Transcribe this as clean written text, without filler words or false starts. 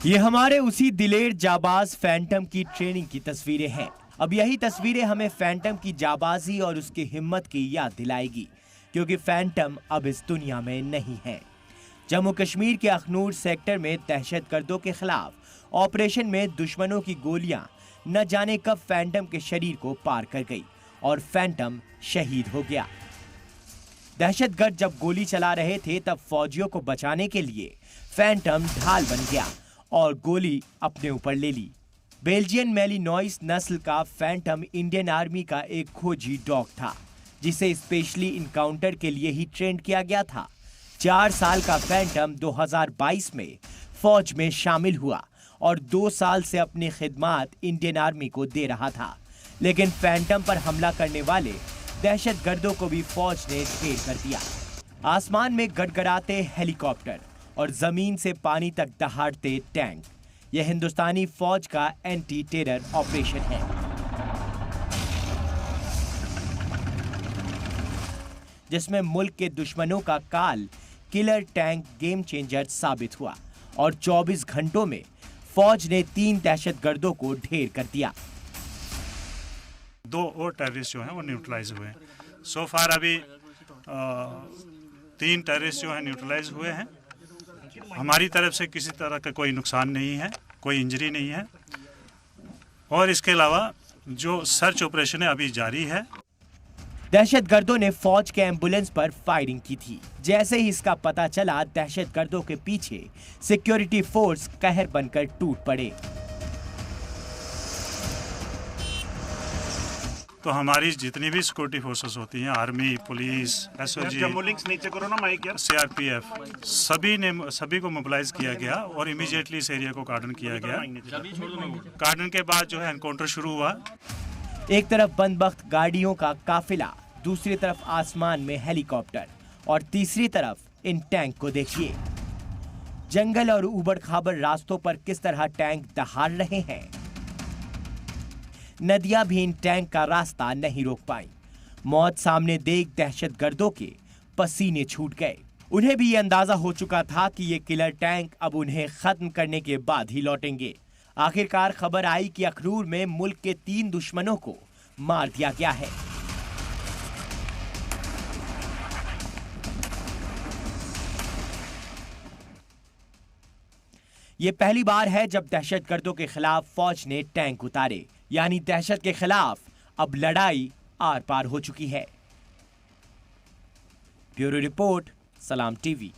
ये हमारे उसी दिलेर जाबाज फैंटम की ट्रेनिंग की तस्वीरें हैं। अब यही तस्वीरें हमें फैंटम की जाबाजी और उसकी हिम्मत की याद दिलाएगी, क्योंकि फैंटम अब इस दुनिया में नहीं है। जम्मू कश्मीर के अखनूर सेक्टर में दहशतगर्दों के खिलाफ ऑपरेशन में दुश्मनों की गोलियां न जाने कब फैंटम के शरीर को पार कर गई और फैंटम शहीद हो गया। दहशतगर्द जब गोली चला रहे थे तब फौजियों को बचाने के लिए फैंटम ढाल बन गया और गोली अपने ऊपर ले ली। बेल्जियन मैलिनॉइस नस्ल का फैंटम इंडियन आर्मी का एक खोजी डॉग था, जिसे स्पेशली इनकाउंटर के लिए ही ट्रेन किया गया था। 4 साल का फैंटम 2022 में फौज में शामिल हुआ और 2 साल से अपनी खिदमत इंडियन आर्मी को दे रहा था। लेकिन फैंटम पर हमला करने वाले दहशतगर्दों को भी फौज ने ढेर कर दिया। आसमान में गड़गड़ाते हेलीकॉप्टर और जमीन से पानी तक दहाड़ते टैंक, यह हिंदुस्तानी फौज का एंटी टेरर ऑपरेशन है। जिसमें मुल्क के दुश्मनों का काल किलर टैंक गेम चेंजर साबित हुआ और 24 घंटों में फौज ने 3 दहशतगर्दों को ढेर कर दिया। 2 और टेररिस्ट जो हैं वो न्यूट्रलाइज हुए हैं। सो फार अभी 3 टेररिस्ट जो हैं न्यूट्रलाइज हुए हैं। हमारी तरफ से किसी तरह का कोई नुकसान नहीं है, कोई इंजरी नहीं है। और इसके अलावा जो सर्च ऑपरेशन है अभी जारी है। दहशतगर्दों ने फौज के एम्बुलेंस पर फायरिंग की थी। जैसे ही इसका पता चला, दहशतगर्दों के पीछे सिक्योरिटी फोर्स कहर बनकर टूट पड़े। तो हमारी जितनी भी सिक्योरिटी फोर्सेस होती हैं, आर्मी, पुलिस, एसओजी, सीआरपीएफ, सभी को मोबिलाइज किया गया और इमीडिएटली इस एरिया को कार्डन किया गया। कार्डन के बाद जो है एनकाउंटर शुरू हुआ। एक तरफ बंदबख्त गाड़ियों का काफिला, दूसरी तरफ आसमान में हेलीकॉप्टर और तीसरी तरफ इन टैंक को देखिए। जंगल और उबड़ खाबड़ रास्तों पर किस तरह टैंक दहाड़ रहे हैं। नदियां भी इन टैंक का रास्ता नहीं रोक पाई। मौत सामने देख दहशतगर्दों के पसीने छूट गए। उन्हें भी ये अंदाजा हो चुका था कि ये किलर टैंक अब उन्हें खत्म करने के बाद ही लौटेंगे। आखिरकार खबर आई कि अखनूर में मुल्क के 3 दुश्मनों को मार दिया गया है। ये पहली बार है जब दहशतगर्दों के खिलाफ फौज ने टैंक उतारे, यानी दहशत के खिलाफ अब लड़ाई आर पार हो चुकी है। ब्यूरो रिपोर्ट, सलाम टीवी।